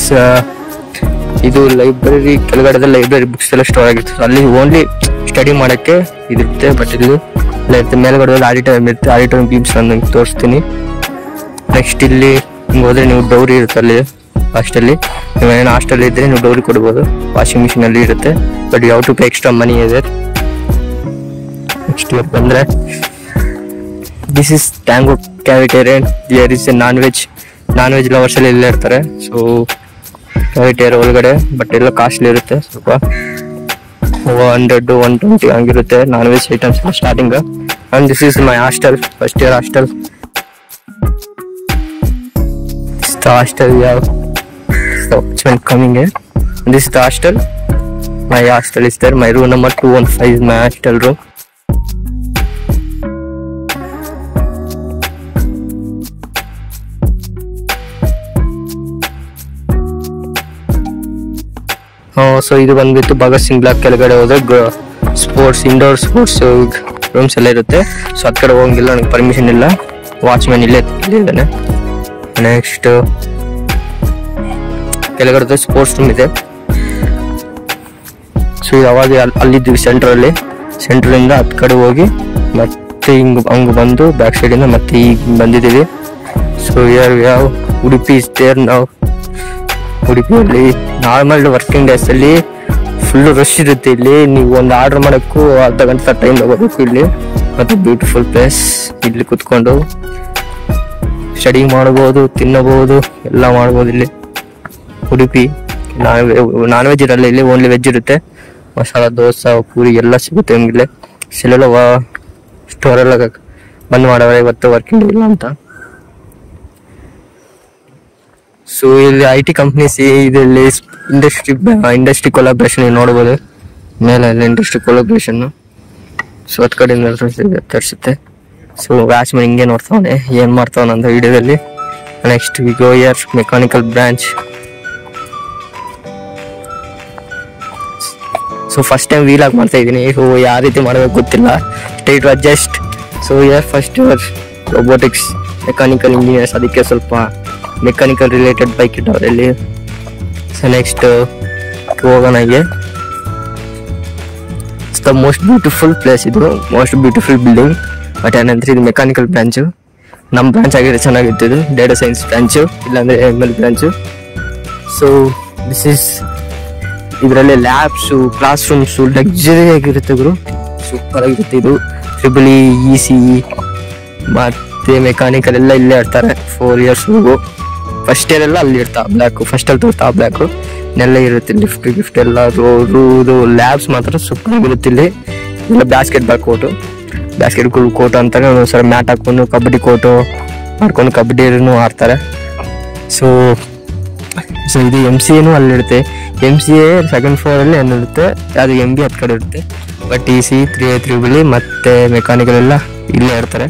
ಇದು ಲೈಬ್ರರಿ, ಕೆಳಗಡೆ ಲೈಬ್ರರಿ ಬುಕ್ಸ್ ಎಲ್ಲ ಸ್ಟೋರ್ ಆಗಿರ್ತದೆ. ಅಲ್ಲಿ ಓನ್ಲಿ ಸ್ಟಡಿ ಮಾಡೋಕ್ಕೆ ಇದಿರುತ್ತೆ. ಬಟ್ ಇಲ್ಲಿ ಎಲ್ಲ ಇರುತ್ತೆ. ಮೇಲ್ಗಡೆ ಆಡಿಟೋರಿಯಂ ಇರುತ್ತೆ. ಆಡಿಟೋರಿಯಂ ಬೀಮ್ಸ್ ನಾನು ತೋರಿಸ್ತೀನಿ. ನೆಕ್ಸ್ಟ್ ಇಲ್ಲಿ ಹಿಂಗೆ ಹೋದ್ರೆ ನೀವು ಡೌರಿ ಇರುತ್ತೆ ಅಲ್ಲಿ ಹಾಸ್ಟೆಲ್ಲಿ. ನೀವೇನು ಹಾಸ್ಟೆಲ್ ಇದ್ರೆ ನೀವು ಡೌರಿ ಕೊಡ್ಬೋದು. ವಾಷಿಂಗ್ ಮಿಷಿನ್ ಅಲ್ಲಿ ಇರುತ್ತೆ. But you have to pay extra money ಇದೆ. ನೆಕ್ಸ್ಟ್ ಇವತ್ತು ಬಂದರೆ this is Tango cafeteria. There is a non veg lovers ಅಲ್ಲಿ ಇಲ್ಲೇ ಇರ್ತಾರೆ. ಸೊ ಕ್ಯಾವಿಟೇರಿಯನ್ ಒಳಗಡೆ ಬಟ್ ಎಲ್ಲ ಕಾಸ್ಟ್ಲಿ ಇರುತ್ತೆ. ಸ್ವಲ್ಪ 100 120 ಹಂಗಿರುತ್ತೆ non veg items starting. And this is my hostel, first year hostel. The hostel we have when coming here. This is the hostel. My hostel is there. My room number 215 is my hostel room. So ಇದು ಬಂದ್ಬಿಟ್ಟು Bhagat Singh block. ಕೆಳಗಡೆ ಹೋದ್ರೆ sports, indoor sports rooms ಎಲ್ಲ ಇರುತ್ತೆ. So ಆ ಕಡೆ ಹೋಗಂಗಿಲ್ಲ, ನನಗೆ ಪರ್ಮಿಷನ್ ಇಲ್ಲ. ವಾಚ್ಮ್ಯಾನ್ ಇಲ್ಲೇ ಇದ್ದಾನೆ. ನೆಕ್ಸ್ಟ್ ಕೆಳಗಡೆ ಸ್ಪೋರ್ಟ್ಸ್ ರೂಮ್ ಇದೆ. ಸೊ ಯಾವಾಗ ಅಲ್ಲಿದ್ದೀವಿ ಸೆಂಟ್ರಿಂದ ಹತ್ತು ಕಡೆ ಹೋಗಿ ಮತ್ತೆ ಹಂಗೆ ಬಂದು ಬ್ಯಾಕ್ ಸೈಡಿಂದ ಮತ್ತೆ ಈಗ ಬಂದಿದ್ದೀವಿ. ಸೊ ಯಾವ ಉಡುಪಿ ಇಸ್ ದೇರ್. ನಾವು ಉಡುಪಿಯಲ್ಲಿ ನಾರ್ಮಲ್ ವರ್ಕಿಂಗ್ ಡೇಸ್ ಅಲ್ಲಿ ಫುಲ್ ರಶ್ ಇರುತ್ತೆ. ಇಲ್ಲಿ ನೀವು ಒಂದು ಆರ್ಡರ್ ಮಾಡೋಕ್ಕೂ ಅರ್ಧ ಗಂಟೆ ಟೈಮ್ ತಗೋಬೇಕು. ಇಲ್ಲಿ ಮತ್ತೆ ಬ್ಯೂಟಿಫುಲ್ ಪ್ಲೇಸ್. ಇಲ್ಲಿ ಕುತ್ಕೊಂಡು ಸ್ಟಡಿ ಮಾಡ್ಬೋದು, ತಿನ್ನಬಹುದು, ಎಲ್ಲ ಮಾಡ್ಬೋದು. ಇಲ್ಲಿ ಉಡುಪಿ ನಾನ್ ವೆಜ್ ಇರಲ್ಲ, ಇಲ್ಲಿ ಓನ್ಲಿ ವೆಜ್ ಇರುತ್ತೆ. ಮಸಾಲ ದೋಸೆ, ಪೂರಿ ಎಲ್ಲ ಸಿಗುತ್ತೆ ನಿಮ್ಗೆ. ಇಲ್ಲೆಲ್ಲ ಸ್ಟೋರ್ ಎಲ್ಲ ಬಂದ್ ಮಾಡವ್ರೆ ಇವತ್ತು ವರ್ಕಿಂಗ್ ಡೇ ಇಲ್ಲ ಅಂತ. ಸೊ ಇಲ್ಲಿ IT ಕಂಪ್ನೀಸ್, ಇದರಲ್ಲಿ ಇಂಡಸ್ಟ್ರಿ ಕೊಲಾಬ್ರೇಷನ್ ನೋಡ್ಬೋದು. ಮೇಲೆ ಇಂಡಸ್ಟ್ರಿ ಕೊಲಾಬ್ರೇಷನ್. ಸೊ ಹತ್ತು ಕಡೆಯಿಂದ ತರಿಸುತ್ತೆ. ಸೊ ವ್ಯಾಚ್ಮನ್ ಹಿಂಗೆ ನೋಡ್ತಾವನೆ ಏನ್ ಮಾಡ್ತಾವನ ಅಂತ ವಿಡಿಯೋದಲ್ಲಿ. Next we go here mechanical branch. So first time vlog ಮಾಡ್ತಾ ಇದ್ದೀನಿ. ಸೊ ಯಾವ ರೀತಿ ಮಾಡಬೇಕು ಗೊತ್ತಿಲ್ಲ. State adjust. So here first year robotics mechanical engineers, ಅದಕ್ಕೆ ಸ್ವಲ್ಪ ಮೆಕ್ಯಾನಿಕಲ್ ರಿಲೇಟೆಡ್ ಬೈಕ್ ಇಟ್ಟವ್ರೆ ಇಲ್ಲಿ. ಸೊ ನೆಕ್ಸ್ಟ್ ಹೋಗೋಣ. It's the most beautiful place. ಇದು ಮೋಸ್ಟ್ ಬ್ಯೂಟಿಫುಲ್ ಬಿಲ್ಡಿಂಗ್. ಬಟ್ ಏನಂದ್ರೆ ಇದು ಮೆಕ್ಯಾನಿಕಲ್ ಬ್ರಾಂಚು. ನಮ್ಮ ಬ್ರಾಂಚ್ ಆಗಿದ್ರೆ ಚೆನ್ನಾಗಿತ್ತು. ಇದು ಡೇಟಾ ಸೈನ್ಸ್ ಬ್ರಾಂಚು, ಇಲ್ಲಾಂದ್ರೆ ML branch. So this is ಇದರಲ್ಲಿ ಲ್ಯಾಬ್ಸು, ಕ್ಲಾಸ್ ರೂಮ್ಸು ಲಕ್ಸುರಿ ಆಗಿರುತ್ತೆ ಗುರು. ಸೂಪರ್ ಆಗಿರುತ್ತೆ. ಇದು EEE, ECE ಮತ್ತೆ ಮೆಕ್ಯಾನಿಕಲ್ ಎಲ್ಲ ಇಲ್ಲೇ ಇರ್ತಾರೆ. 4 years ಫಸ್ಟ್ ಇಯರ್ ಎಲ್ಲ ಅಲ್ಲಿ ಇರ್ತಾ ಬ್ಲ್ಯಾಕು. ಫಸ್ಟ್ ಅಲ್ಲಿ ತೋರ್ತಾ ಬ್ಲ್ಯಾಕು ನೆಲ್ಲ ಇರುತ್ತೆ. ಲಿಫ್ಟ್ ಎಲ್ಲ ಇದು ಲ್ಯಾಬ್ಸ್ ಮಾತ್ರ ಸೂಪರ್ ಆಗಿರುತ್ತೆ. ಇಲ್ಲಿ ಇಲ್ಲ ಬ್ಯಾಸ್ಕೆಟ್ ಕೋರ್ಟ್ ಅಂತಾರೆ. ಒಂದೊಂದ್ಸಲ ಮ್ಯಾಟ್ ಹಾಕೊಂಡು ಕಬಡ್ಡಿ ಕೋರ್ಟು ಮಾಡ್ಕೊಂಡು ಕಬಡ್ಡಿನೂ ಆಡ್ತಾರೆ. ಸೊ ಇದು MCAನೂ ಅಲ್ಲಿರುತ್ತೆ. MCA ಸೆಕೆಂಡ್ ಫ್ಲೋರಲ್ಲಿ ಏನಿರುತ್ತೆ, ಅದು MBA ಹತ್ತು ಕಡೆ ಇರುತ್ತೆ. ಬಟ್ ECE 3A3B ಮತ್ತೆ ಮೆಕ್ಯಾನಿಕಲ್ ಎಲ್ಲ ಇಲ್ಲೇ ಇರ್ತಾರೆ.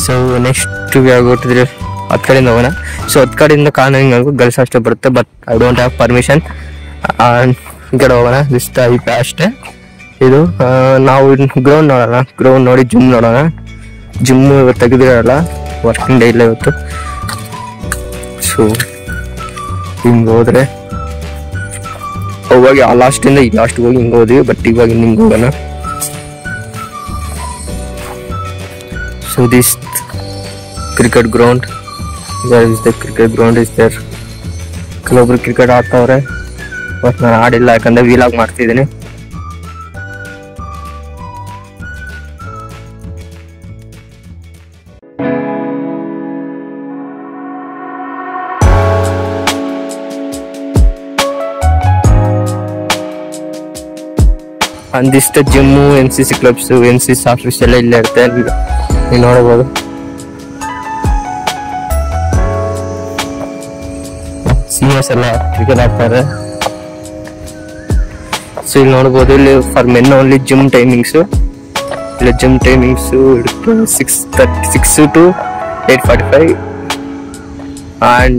ಸೊ ನೆಕ್ಸ್ಟ್ ಯಾಗೋಟಿದ್ರೆ ಹತ್ತು ಕಡೆಯಿಂದ ಹೋಗೋಣ. ಸೊ ಹತ್ತು ಕಡೆಯಿಂದ ಕಾನೂನಿಗೆ ಗರ್ಲ್ಸ್ ಅಷ್ಟೇ ಬರುತ್ತೆ. But I don't have permission. ಈ ಕಡೆ ಹೋಗೋಣ. ದಿಸ್ ಟೈಪ್ ಅಷ್ಟೇ. ಇದು ನಾವು ಗ್ರೌಂಡ್ ನೋಡೋಣ. ಗ್ರೌಂಡ್ ನೋಡಿ ಜಿಮ್ ನೋಡೋಣ. ಜಿಮ್ ಇವತ್ತು ತೆಗೆದಿರಲ್ಲ, ವರ್ಕಿಂಗ್ ಡೇ ಇಲ್ಲ ಇವತ್ತು. ಸೊ ಹಿಂಗೆ ಹೋದ್ರೆ ಅವಾಗ ಆ ಲಾಸ್ಟಿಂದ ಈ ಲಾಸ್ಟ್ಗೆ ಹೋಗಿ ಹಿಂಗೆ ಹೋದ್ವಿ. ಬಟ್ ಇವಾಗ ಹಿಂಗೆ ಹೋಗೋಣ. So this cricket ground. Cricket ground is there. ಕೆಲವೊಬ್ರು ಕ್ರಿಕೆಟ್ ಆಡ್ತಾವ್ರೆ. ಬಟ್ ನಾನು ಆಡಿಲ್ಲ, ಯಾಕಂದ್ರೆ ವೀಲಾಗ್ ಮಾಡ್ತಿದ್ದೀನಿ. ಅಂದಿಷ್ಟ gym, NCC clubs, NCC office ಎಲ್ಲ ಇಲ್ಲೇ ಇರುತ್ತೆ. ನೀವು ನೋಡಬಹುದು. ಸೀನಿಯರ್ಸ್ ಎಲ್ಲ ಕ್ರಿಕೆಟ್ ಆಡ್ತಾರೆ. ಸೊ ಇಲ್ಲಿ ನೋಡ್ಬೋದು. ಇಲ್ಲಿ for men only gym timings. ಇಲ್ಲಿ gym timings 6 to 8:45 and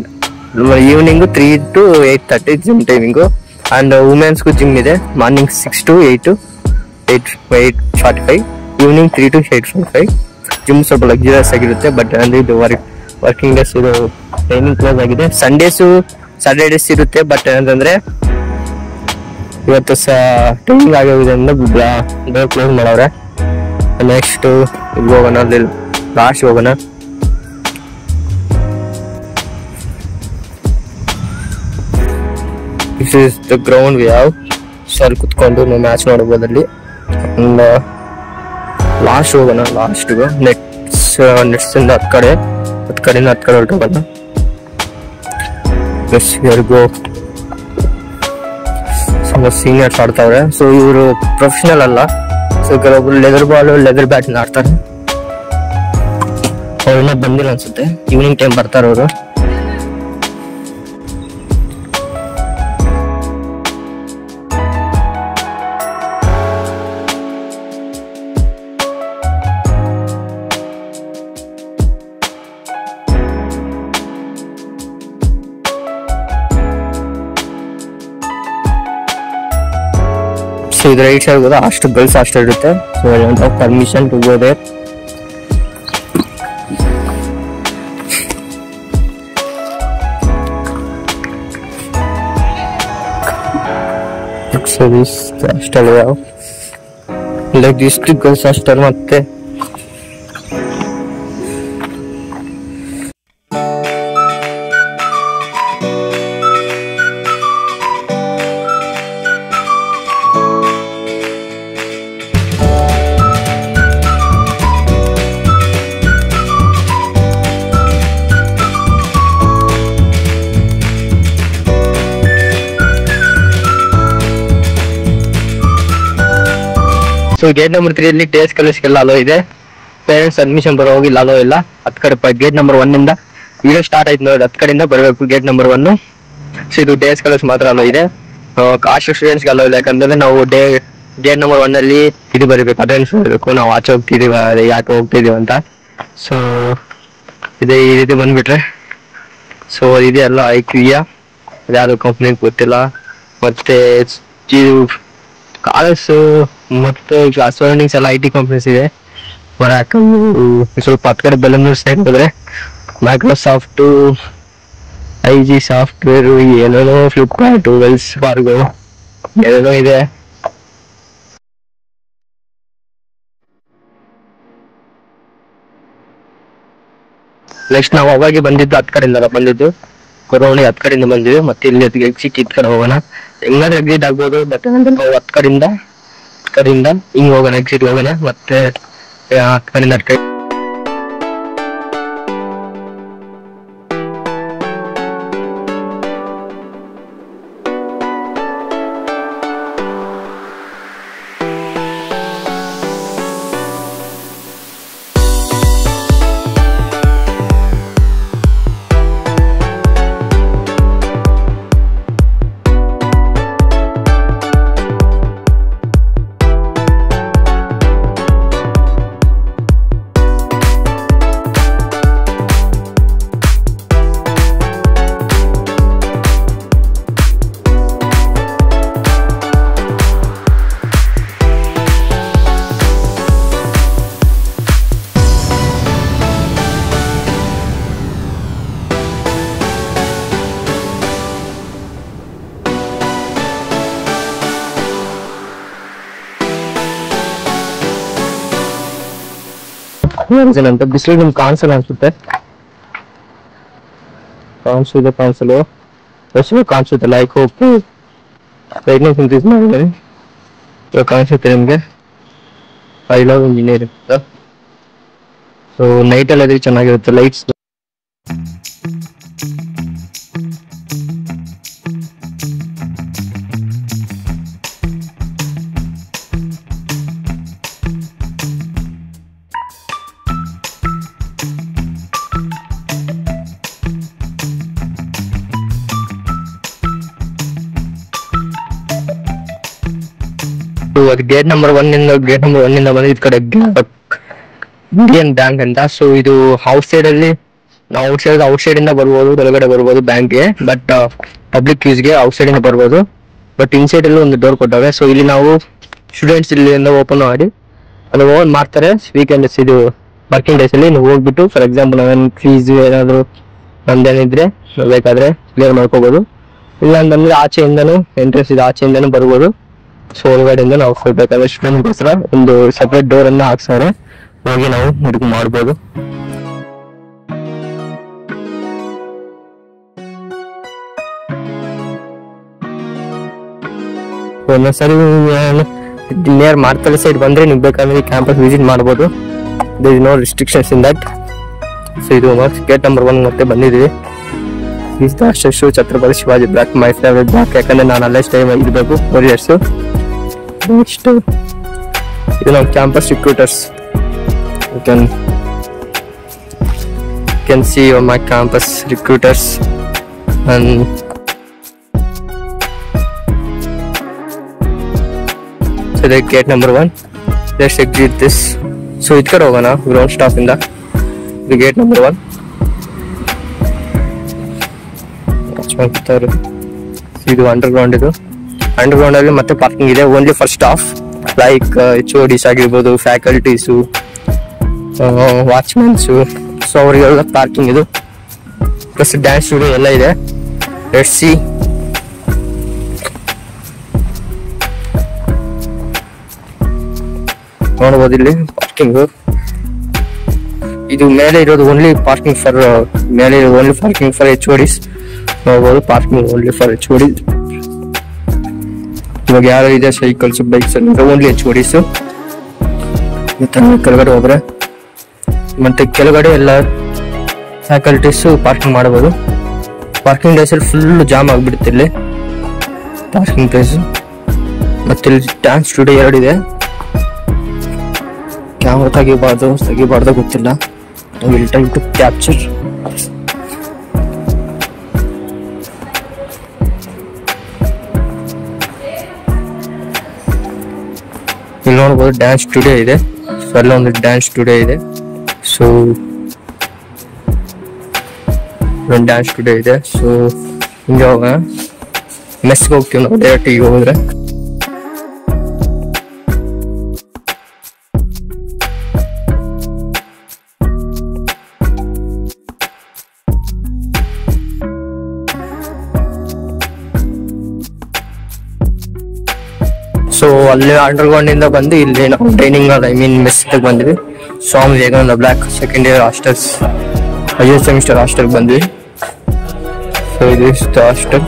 evening 3 to 8:30 gym timing. And ವುಮೆನ್ಸ್ಗೂ ಜಿಮ್ ಇದೆ. Morning 6 to 8:45, evening 3 to 8:45. Gym ಸ್ವಲ್ಪ ಲಕ್ಸುರಿಯಸ್ ಆಗಿರುತ್ತೆ. ಬಟ್ ಅಂದರೆ ಇದು ವರ್ಕಿಂಗ್ ಡೇಸ್ ಇದು ಟೈಮಿಂಗ್ ಕ್ಲೋಸ್ ಆಗಿದೆ. ಸಂಡೇಸು ಸ್ಯಾಟರ್ಡೇಸ್ ಇರುತ್ತೆ, ಬಟ್ ಏನಂತಂದ್ರೆ ಇವತ್ತು ಟೈಮಿಂಗ್ ಆಗೋದ್ರಿಂದ ಡೋರ್ ಕ್ಲೋಸ್ ಮಾಡವ್ರೆ. ನೆಕ್ಸ್ಟ್ ಹೋಗೋಣ, ಅಲ್ಲಿ ಲಾಸ್ಟ್ ಹೋಗೋಣ. This is the ground we have. So ಅಲ್ಲಿ ಕುತ್ಕೊಂಡು ನಾವು ಮ್ಯಾಚ್ ನೋಡಬಹುದು. ಅಲ್ಲಿ ಲಾಸ್ಟ್ ಹೋಗೋಣ. ಲಾಸ್ಟ್ಗೆ ನೆಕ್ಸ್ಟ್ ಇಂದ ಹತ್ತು ಕಡೆಯಿಂದ ಹೊರಟೋಗೋಣ. ಸೀನಿಯರ್ಸ್ ಆಡ್ತಾವ್ರೆ. ಸೊ ಇವರು ಪ್ರೊಫೆಷನಲ್ ಅಲ್ಲ. ಸೊ ಕೆಲವೊಬ್ರು ಲೆದರ್ ಬಾಲ್ ಲೆದರ್ ಬ್ಯಾಟ್ ಆಡ್ತಾರೆ. ಅವ್ರನ್ನ ಬಂದಿಲ್ಲ ಅನ್ಸುತ್ತೆ, ಈವ್ನಿಂಗ್ ಟೈಮ್ ಬರ್ತಾರೆ ಅವರು. ಸೊ ಇದು ರೈಟ್ ಸೈಡ್ ಹೋದ ಅಷ್ಟು ಗರ್ಲ್ಸ್ ಹಾಸ್ಟೆಲ್ ಇರುತ್ತೆ. So I don't have permission to go there. So this hostel ಯಾವ ಲೈಕ್ ಇಷ್ಟು ಗರ್ಲ್ಸ್ ಹಾಸ್ಟೆಲ್. ಮತ್ತೆ ಸೊ ಗೇಟ್ ನಂಬರ್ 3 ಅಲ್ಲಿ ಡೇಸ್ ಕಾಲೇಜ್ಗೆಲ್ಲ ಅಲೋ ಇದೆ. ಪೇರೆಂಟ್ಸ್ ಅಡ್ಮಿಷನ್ ಬರೋ ಹೋಗಿಲ್ಲ, ಅಲೋ ಇಲ್ಲ. ಹತ್ ಕಡೆ ಗೇಟ್ ನಂಬರ್ 1 ಇಂದ ವಿಡಿಯೋ ಸ್ಟಾರ್ಟ್ ಆಯ್ತು ನೋಡಿ, 10 ಕಡೆಯಿಂದ ಬರಬೇಕು ಗೇಟ್ ನಂಬರ್ 1. ಸೊ ಇದು ಡೇಸ್ ಕಾಲೇಜ್ ಮಾತ್ರ ಅಲೋ ಇದೆ. ಹಾಸ್ಟೆಲ್ ಸ್ಟೂಡೆಂಟ್ಸ್ಗೆ ಅಲೋ ಇಲ್ಲ, ಯಾಕಂದ್ರೆ ನಾವು ಗೇಟ್ ನಂಬರ್ 1 ಅಲ್ಲಿ ಇದು ಬರೀಬೇಕು, ಅಟೆಂಡೆನ್ಸ್ ಬರಬೇಕು, ನಾವು ಆಚೆ ಹೋಗ್ತಿದೀವಿ ಯಾಕೆ ಹೋಗ್ತಿದೀವಿ ಅಂತ. ಸೊ ಇದೆ ಈ ರೀತಿ ಬಂದ್ಬಿಟ್ರೆ. ಸೊ ಇದೆಲ್ಲ ಐಕ್ವಿಯ ಯಾವ್ದು ಕಂಪ್ನಿಗೆ ಗೊತ್ತಿಲ್ಲ. ಮತ್ತೆ ಕಾಲೇಜು ಮತ್ತು ಸರೌಂಡಿಂಗ್ಸ್ ಎಲ್ಲ IT ಕಂಪ್ನೀಸ್ ಇದೆ. ಸ್ವಲ್ಪ ಹತ್ತು ಕಡೆ ಬೆಲೂರು ಸೈಡ್ ಹೋದ್ರೆ ಮೈಕ್ರೋಸಾಫ್ಟ್, IG ಸಾಫ್ಟ್ವೇರ್, ಏನೇನೋ ಫ್ಲಿಪ್ಕಾರ್ಟ್, ವೆಲ್ಸ್ ಫಾರ್ಗೋ ಏನೇನೋ ಇದೆ. ನೆಕ್ಸ್ಟ್ ನಾವು ಅವಾಗೆ ಬಂದಿದ್ದು 10 ಕಡೆಯಿಂದ ಬಂದಿದ್ದು, ಕೊರೋನಾ 10 ಕಡೆಯಿಂದ ಬಂದಿದ್ದು. ಮತ್ತೆ ಇಲ್ಲಿ ಎಕ್ಸಿಟ್ ಇದ್ ಕಡೆ ಹೋಗೋಣ. ಹೆಂಗಾದ್ರೆ ಎಕ್ಸಿಟ್ ಆಗ್ಬೋದು, ಬಟ್ ನಾವು 10 ಕಡೆಯಿಂದ ಹಿಂಗ್ ಹೋಗೋಣ, ಎಕ್ಸಿಟ್ ಹೋಗೋಣ. ಮತ್ತೆ 10 ಕಡೆಯಿಂದ 10 ಕಡೆ ಅಂತ ಬಿಸಿಲು ನಿಮ್ಗೆ ಕಾಣಿಸಲ್ಲ ಅನ್ಸುತ್ತೆ. ಕಾಣಿಸಲು ಎಷ್ಟು ಕಾಣಿಸುತ್ತೆ, ಲೈಕ್ ಹೋಗಿ ಬ್ರೈಟ್ನೆಸ್ ಇನ್ಕ್ರೀಸ್ ಮಾಡಿದ್ದೀನಿ. ಇವಾಗ ಕಾಣಿಸುತ್ತೆ ನಿಮಗೆ. I love engineering. ಸೊ ನೈಟಲ್ಲಿ ಚೆನ್ನಾಗಿರುತ್ತೆ ಲೈಟ್ಸ್. ಗೇಟ್ ನಂಬರ್ 1 ಇಂದ ಬಂದು ಈ ಕಡೆ ಇಂಡಿಯನ್ ಬ್ಯಾಂಕ್ ಅಂತ. ಸೊ ಇದು ಔಟ್ ಸೈಡ್ ಅಲ್ಲಿ ನಾವು ಔಟ್ ಸೈಡ್ ಇಂದ ಬರ್ಬೋದು, ಒಳಗಡೆ ಬರ್ಬೋದು ಬ್ಯಾಂಕ್ಗೆ. ಬಟ್ ಪಬ್ಲಿಕ್ ಯೂಸ್ಗೆ ಔಟ್ ಸೈಡ್ ಇಂದ ಬರ್ಬೋದು. ಬಟ್ ಇನ್ಸೈಡ್ ಅಲ್ಲಿ ಒಂದು ಡೋರ್ ಕೊಟ್ಟವೆ. ಸೊ ಇಲ್ಲಿ ನಾವು ಸ್ಟೂಡೆಂಟ್ಸ್ ಇಲ್ಲಿಂದ ಓಪನ್ ಮಾಡಿ ಅಲ್ಲಿ ಓನ್ ಮಾಡ್ತಾರೆ. ವೀಕೆಂಡ್ಸ್ ಇದು ವರ್ಕಿಂಗ್ ಡೇಸ್ ಅಲ್ಲಿ ನೀವು ಹೋಗ್ಬಿಟ್ಟು, ಫಾರ್ ಎಕ್ಸಾಂಪಲ್ ನಾವೇನು ಫೀಸ್ ಏನಾದ್ರು ನಮ್ದೇನಿದ್ರೆ ಬೇಕಾದ್ರೆ ಕ್ಲಿಯರ್ ಮಾಡ್ಕೋಬಹುದು. ಇಲ್ಲ ಅಂತಂದ್ರೆ ಆಚೆಯಿಂದನೂ ಎಂಟ್ರೆನ್ಸ್ ಇದೆ, ಆಚೆಯಿಂದನೂ ಬರ್ಬೋದು. ಸೊ ಒಳಗಡೆಯಿಂದ ನಾವು ಹೋಗ್ಬೇಕಾದ್ರೆ ಸ್ಟೂಡೆಂಟ್ಗೋಸ್ಕರ ಒಂದು ಸೆಪರೇಟ್ ಡೋರ್ ಅನ್ನ ಹಾಕ್ಸಾರೆ, ಹೋಗಿ ನಾವು ಹುಡುಗ ಮಾಡ್ಬೋದು. ಒಂದೊಂದ್ಸರಿ ನಿಯರ್ ಮಾರ್ತಳ್ಳಿ ಸೈಡ್ ಬಂದ್ರೆ ನೀವು ಬೇಕಾದ್ರೆ ಕ್ಯಾಂಪಸ್ ವಿಸಿಟ್ ಮಾಡ್ಬೋದು. There is no restrictions in that. So ಇದು ಗೇಟ್ ನಂಬರ್ 1 ಮತ್ತೆ ಬಂದಿದ್ದೀವಿ. Shri Chhatrapati Shivaji block, my favourite block, ಯಾಕಂದ್ರೆ ನಾನು ಅಲ್ಲೇ ಸ್ಟೇ ಇರಬೇಕು 4 years. ನೆಕ್ಸ್ಟ್ ಇದು ನಮ್ಮ campus recruiters. You can see my campus recruiters. And so the gate number 1. Let's exit this. So it kar hoga na ground staff inda the gate number 1. ಇದು underground. ಇದು underground ಅಲ್ಲಿ ಮತ್ತೆ parking ಇದೆ only for staff like HODs ಆಗಿರ್ಬೋದು, faculties, ವಾಚ್ಮನ್ಸು. So ಅವರಿಗೆಲ್ಲ parking ಇದು. Plus dance studio ಎಲ್ಲ ಇದೆ. Let's see. ನೋಡಬಹುದು ಇಲ್ಲಿ ಪಾರ್ಕಿಂಗ್. ಇದು ಮೇಲೆ ಇರೋದು ಓನ್ಲಿ ಪಾರ್ಕಿಂಗ್ ಫಾರ್ HODs. ನೋಡಬಹುದು ಪಾರ್ಕಿಂಗ್ ಓನ್ಲಿ ಫಾರ್ HODs. ಇವಾಗ ಯಾರು ಇದೆ ಸೈಕಲ್ಸ್, ಬೈಕ್ಸ್ ಓನ್ಲಿ HODs. ಕೆಳಗಡೆ ಹೋದ್ರೆ ಮತ್ತೆ ಕೆಳಗಡೆ ಎಲ್ಲ ಫ್ಯಾಕಲ್ಟೀಸ್ ಪಾರ್ಕಿಂಗ್ ಮಾಡಬಹುದು. ಪಾರ್ಕಿಂಗ್ ಡೇಸ್ ಅಲ್ಲಿ ಫುಲ್ ಜಾಮ್ ಆಗ್ಬಿಡುತ್ತೆ ಇಲ್ಲಿ ಪಾರ್ಕಿಂಗ್ ಪ್ಲೇಸ್. ಮತ್ತೆ ಇಲ್ಲಿ ಡ್ಯಾನ್ಸ್ ಸ್ಟುಡಿಯೋ 2 ಇದೆ. ಕ್ಯಾಮ್ರಾ ತೆಗಿಬಾರ್ದು ಗೊತ್ತಿಲ್ಲ. Will try to capture. ಇಲ್ಲಿ ನೋಡ್ಬೋದು ಡ್ಯಾನ್ಸ್ ಸ್ಟುಡಿಯೋ ಇದೆ. ಸೊ ಅಲ್ಲ ಒಂದು ಡ್ಯಾನ್ಸ್ ಸ್ಟುಡಿಯೋ ಇದೆ. ಸೊ ಒಂದು ಡ್ಯಾನ್ಸ್ ಸ್ಟುಡಿಯೋ ಇದೆ. ಸೊ ಹಿಂಗೆ ಹೋಗೋಣ, ಮೆಸ್ಗೆ ಹೋಗ್ತೀವಿ ನಾವು ಡೈರೆಕ್ಟ್ ಈಗ ಹೋದ್ರೆ. ಸೊ ಅಲ್ಲಿ ಅಂಡರ್ಗ್ರೌಂಡ್ ಇಂದ ಬಂದು ಇಲ್ಲಿ ನಾವು ಟ್ರೈನಿಂಗ್ ಮೆಸ್ ಬಂದ್ವಿ. Swami Vivekananda block second year hostels, 5th semester hostel ಬಂದ್ವಿ. ಸೊ ಇದು ಹಾಸ್ಟೆಲ್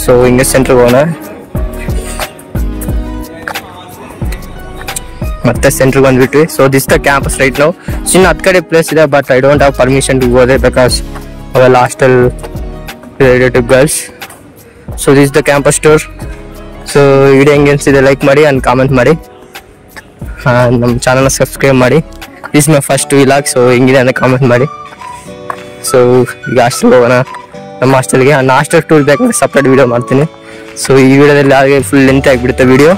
ಸೊ ಹಿಂಗೆ ಸೆಂಟ್ರಿಗೆ ಹೋಗೋಣ. ಮತ್ತೆ ಸೆಂಟ್ರಿಗೆ ಬಂದ್ಬಿಟ್ವಿ. So this the campus right ನಾವು. ಇನ್ನು 10 ಕಡೆ ಪ್ಲೇಸ್ ಇದೆ, but I don't have permission to go there because ಅವೆಲ್ಲ hostel related girls. So this the campus tour. So video ಹೆಂಗೆ ಅನಿಸಿದೆ ಲೈಕ್ ಮಾಡಿ ಅಂಡ್ ಕಾಮೆಂಟ್ ಮಾಡಿ. ನಮ್ಮ ಚಾನಲ್ನ ಸಬ್ಸ್ಕ್ರೈಬ್ ಮಾಡಿ. This my first vlog. So ಹೆಂಗಿದೆ ಅಂತ ಕಾಮೆಂಟ್ ಮಾಡಿ. ಸೊ ಈಗ ಹಾಸ್ಟೆಲ್ ಹೋಗೋಣ. ನಮ್ಮ ಹಾಸ್ಟೆಲ್ಗೆ ನಾನು ಹಾಸ್ಟೆಲ್ ಟೂರ್ ಬೇಕಾದ್ರೆ ಸಪ್ರೇಟ್ ವಿಡಿಯೋ ಮಾಡ್ತೀನಿ. ಸೊ ಈ ವಿಡಿಯೋದಲ್ಲಿ ಹಾಗೆ ಫುಲ್ ಲೆಂತ್ ಆಗಿಬಿಡುತ್ತೆ ವಿಡಿಯೋ.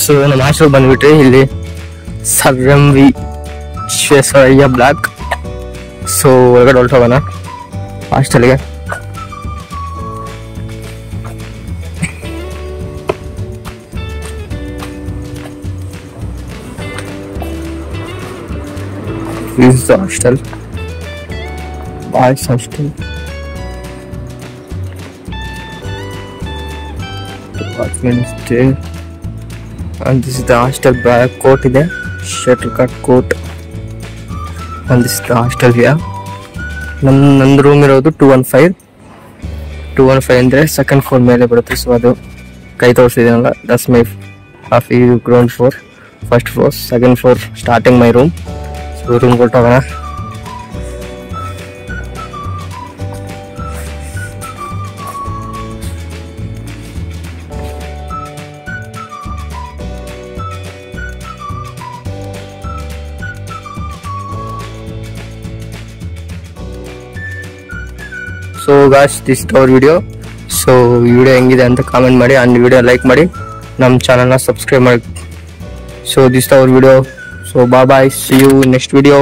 ಸೊ ನಮ್ಮ ಹಾಸ್ಟೆಲ್ ಬಂದ್ಬಿಟ್ರಿ. ಇಲ್ಲಿ ಸರ್ ವಿಶ್ವೇಶ್ವರಯ್ಯ ಬ್ಲಾಕ್. ಸೊ ಒಳಗಡೆ ಹೊರಟೋಗೋಣ ಹಾಸ್ಟೆಲ್ಗೆ. This is the hostel, boys hostel. Apartment stay. And this is the hostel court there, shuttlecock court. And this is the hostel here. ನನ್ನ room ಇರೋದು 215 ಅಂದ್ರೆ second floor ಮೇಲೆ ಬರುತ್ತೆ. So ಅದು ಕೈ ತೋರಿಸಿದೆನಲ್ಲ, ದಟ್ಸ್ ಮೈ ಆಫ್ ಈ ground floor, first floor, second floor starting my room. So room ಕೊಟ್ಟೋಗೋಣ. So guys, this is our video. So so ಈ ವಿಡಿಯೋ ಹೆಂಗಿದೆ ಅಂತ ಕಾಮೆಂಟ್ ಮಾಡಿ ಅಂಡ್ ವಿಡಿಯೋ ಲೈಕ್ ಮಾಡಿ ನಮ್ಮ ಚಾನಲ್ನ ಸಬ್ಸ್ಕ್ರೈಬ್ ಮಾಡಿ. So this our video. So bye, see you next video.